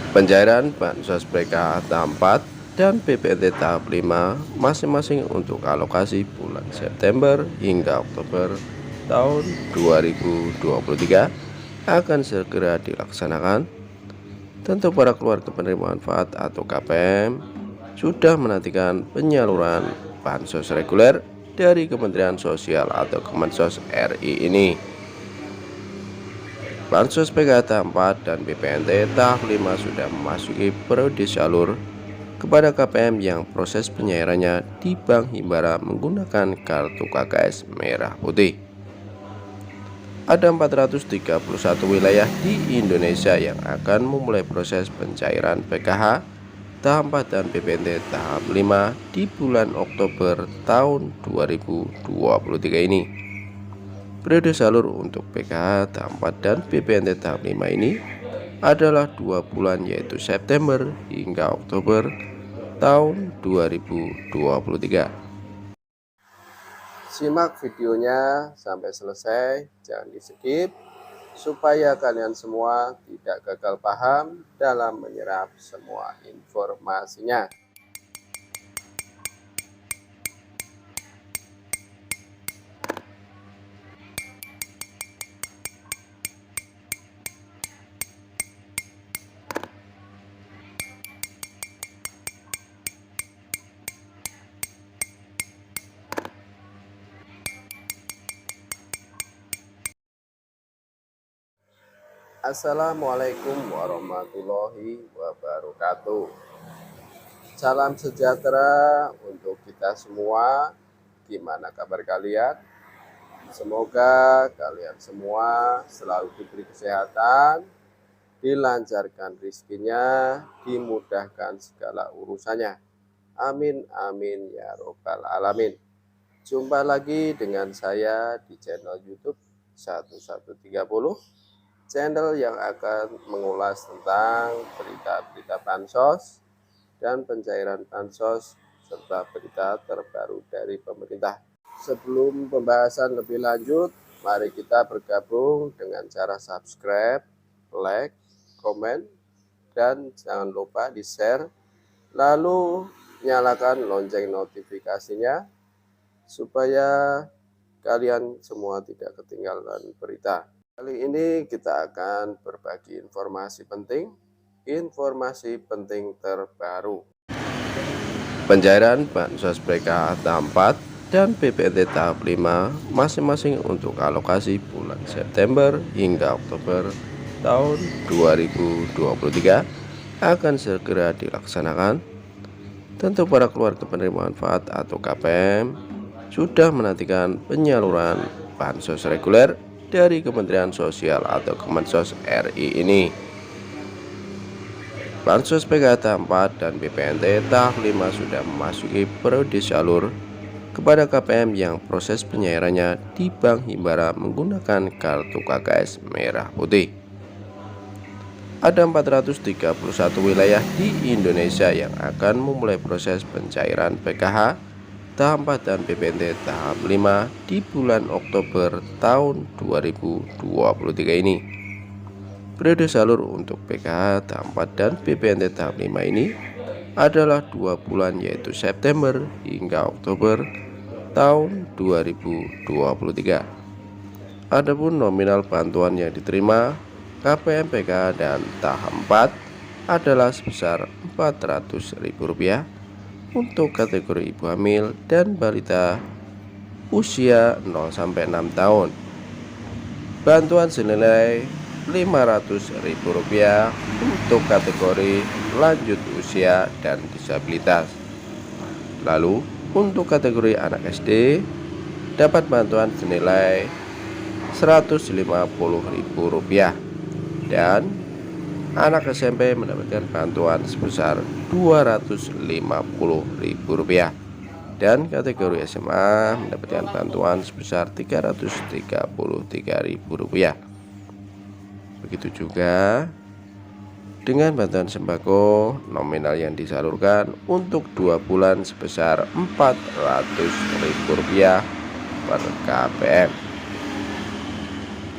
Pencairan Bansos PKH tahap 4 dan BPNT tahap 5 masing-masing untuk alokasi bulan September hingga Oktober tahun 2023 akan segera dilaksanakan. Tentu para keluarga penerima manfaat atau KPM sudah menantikan penyaluran bansos reguler dari Kementerian Sosial atau Kemensos RI ini. Bansos PKH tahap 4 dan BPNT tahap 5 sudah memasuki periode salur kepada KPM yang proses penyairannya di Bank Himbara menggunakan kartu KKS merah putih. Ada 431 wilayah di Indonesia yang akan memulai proses pencairan PKH tahap 4 dan BPNT tahap 5 di bulan Oktober tahun 2023 ini. Periode salur untuk PKH tahap 4 dan BPNT tahap 5 ini adalah 2 bulan, yaitu September hingga Oktober tahun 2023. Simak videonya sampai selesai, jangan di skip supaya kalian semua tidak gagal paham dalam menyerap semua informasinya. Assalamualaikum warahmatullahi wabarakatuh. Salam sejahtera untuk kita semua. Gimana kabar kalian? Semoga kalian semua selalu diberi kesehatan, dilancarkan rezekinya, dimudahkan segala urusannya. Amin amin ya robbal alamin. Jumpa lagi dengan saya di channel YouTube 1130, channel yang akan mengulas tentang berita-berita bansos dan pencairan bansos serta berita terbaru dari pemerintah. Sebelum pembahasan lebih lanjut, mari kita bergabung dengan cara subscribe, like, komen, dan jangan lupa di share, lalu nyalakan lonceng notifikasinya supaya kalian semua tidak ketinggalan berita. Kali ini kita akan berbagi informasi penting terbaru. Pencairan Bansos PKH tahap 4 dan BPNT tahap 5 masing-masing untuk alokasi bulan September hingga Oktober tahun 2023 akan segera dilaksanakan. Tentu para keluarga penerima manfaat atau KPM sudah menantikan penyaluran bansos reguler dari Kementerian Sosial atau Kemensos RI ini. Bansos PKH tahap 4 dan BPNT tahap 5 sudah memasuki periode salur kepada KPM yang proses penyairannya di Bank Himbara menggunakan kartu KKS merah putih. Ada 431 wilayah di Indonesia yang akan memulai proses pencairan PKH tahap 4 dan BPNT tahap 5 di bulan Oktober tahun 2023 ini. Periode salur untuk PKH tahap 4 dan BPNT tahap 5 ini adalah 2 bulan, yaitu September hingga Oktober tahun 2023. Adapun nominal bantuan yang diterima KPM PKH dan tahap 4 adalah sebesar Rp400.000 untuk kategori ibu hamil dan balita usia 0-6 tahun. Bantuan senilai Rp500.000 untuk kategori lanjut usia dan disabilitas. Lalu untuk kategori anak SD dapat bantuan senilai Rp150.000 dan anak SMP mendapatkan bantuan sebesar Rp250.000 dan kategori SMA mendapatkan bantuan sebesar Rp333.000. Begitu juga dengan bantuan sembako nominal yang disalurkan untuk 2 bulan sebesar Rp400.000 per KPM.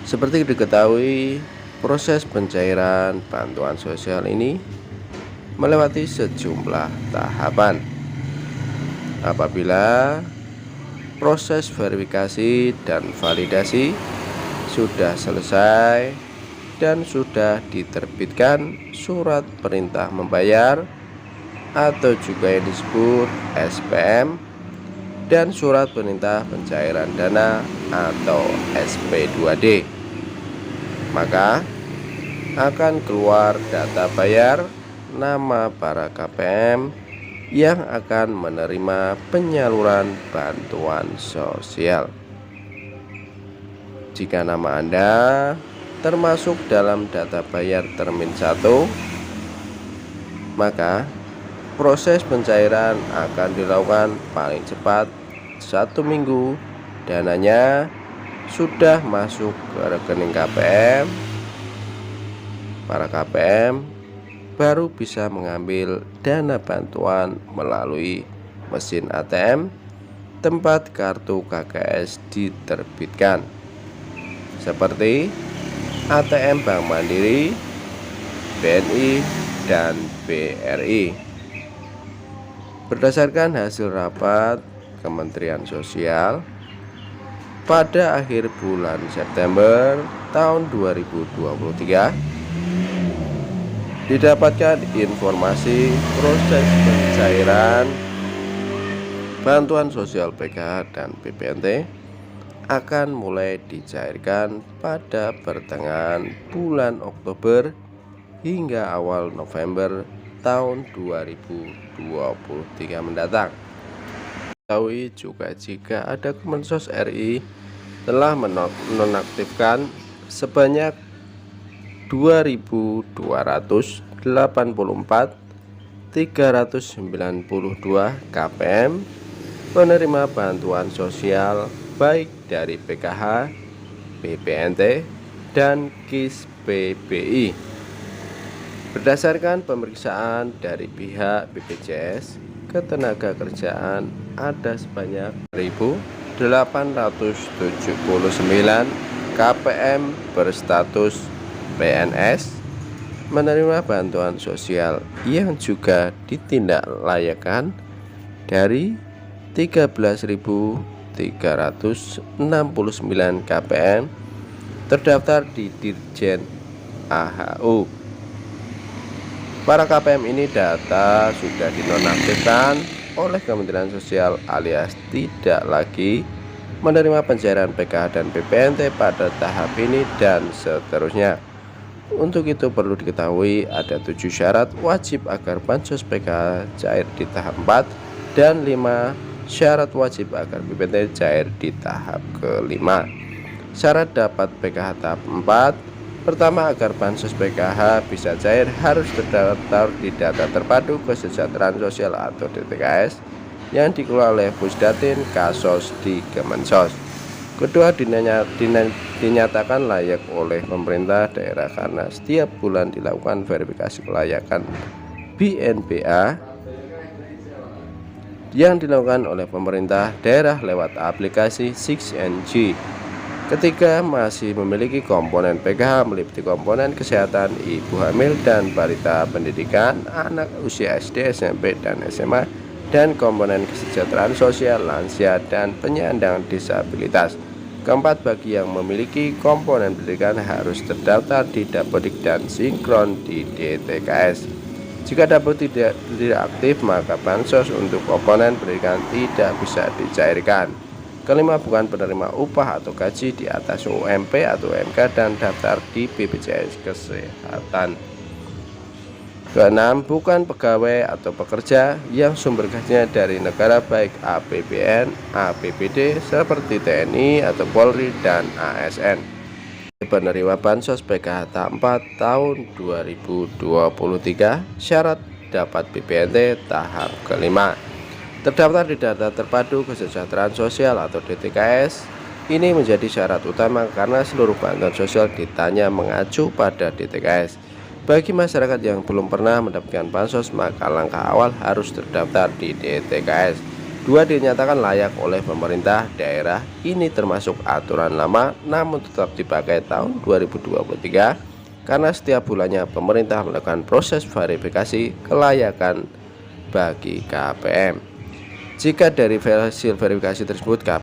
Seperti diketahui, proses pencairan bantuan sosial ini melewati sejumlah tahapan. Apabila proses verifikasi dan validasi sudah selesai dan sudah diterbitkan surat perintah membayar atau juga yang disebut SPM dan surat perintah pencairan dana atau SP2D, maka akan keluar data bayar nama para KPM yang akan menerima penyaluran bantuan sosial. Jika nama Anda termasuk dalam data bayar termin 1, maka proses pencairan akan dilakukan paling cepat 1 minggu. Dananya sudah masuk ke rekening KPM. Para KPM baru bisa mengambil dana bantuan melalui mesin ATM tempat kartu KKS diterbitkan, seperti ATM Bank Mandiri, BNI, dan BRI. Berdasarkan hasil rapat Kementerian Sosial pada akhir bulan September tahun 2023, didapatkan informasi proses pencairan bantuan sosial PKH dan BPNT akan mulai dicairkan pada pertengahan bulan Oktober hingga awal November tahun 2023 mendatang. Ketahui juga jika ada Kemensos RI telah menonaktifkan sebanyak 2.284.392 KPM penerima bantuan sosial baik dari PKH, BPNT, dan KIS PBI. Berdasarkan pemeriksaan dari pihak BPJS Ketenagakerjaan, ada sebanyak 1.879 KPM berstatus PNS menerima bantuan sosial yang juga ditindaklanjuti dari 13.369 KPM terdaftar di Dirjen AHU. Para KPM ini data sudah dinonaktifkan oleh Kementerian Sosial alias tidak lagi menerima pencairan PKH dan BPNT pada tahap ini dan seterusnya. Untuk itu perlu diketahui ada 7 syarat wajib agar bansos PKH cair di tahap 4 dan 5 syarat wajib agar BPNT cair di tahap kelima. Syarat dapat PKH tahap 4. Pertama, agar bansos PKH bisa cair harus terdaftar di Data Terpadu Kesejahteraan Sosial atau DTKS yang dikelola oleh Pusdatin Kasos di Kemensos. Kedua, dinyatakan layak oleh pemerintah daerah karena setiap bulan dilakukan verifikasi kelayakan BNPA yang dilakukan oleh pemerintah daerah lewat aplikasi 6NG. Ketiga, masih memiliki komponen PKH meliputi komponen kesehatan ibu hamil dan balita, pendidikan anak usia SD, SMP, dan SMA, dan komponen kesejahteraan sosial lansia dan penyandang disabilitas. Keempat, bagi yang memiliki komponen pendidikan harus terdaftar di Dapodik dan sinkron di DTKS. Jika Dapodik tidak aktif, maka bansos untuk komponen pendidikan tidak bisa dicairkan. Kelima, bukan penerima upah atau gaji di atas UMP atau UMK dan daftar di BPJS Kesehatan. Keenam, bukan pegawai atau pekerja yang sumber gajinya dari negara baik APBN, APBD seperti TNI atau Polri dan ASN. Penerima bansos PKH tahap 4 tahun 2023, syarat dapat BPNT tahap kelima. Terdaftar di Data Terpadu Kesejahteraan Sosial atau DTKS. Ini menjadi syarat utama karena seluruh bantuan sosial ditanya mengacu pada DTKS. Bagi masyarakat yang belum pernah mendapatkan bansos, maka langkah awal harus terdaftar di DTKS. 2, dinyatakan layak oleh pemerintah daerah. Ini termasuk aturan lama namun tetap dipakai tahun 2023 karena setiap bulannya pemerintah melakukan proses verifikasi kelayakan bagi KPM. Jika dari hasil verifikasi tersebut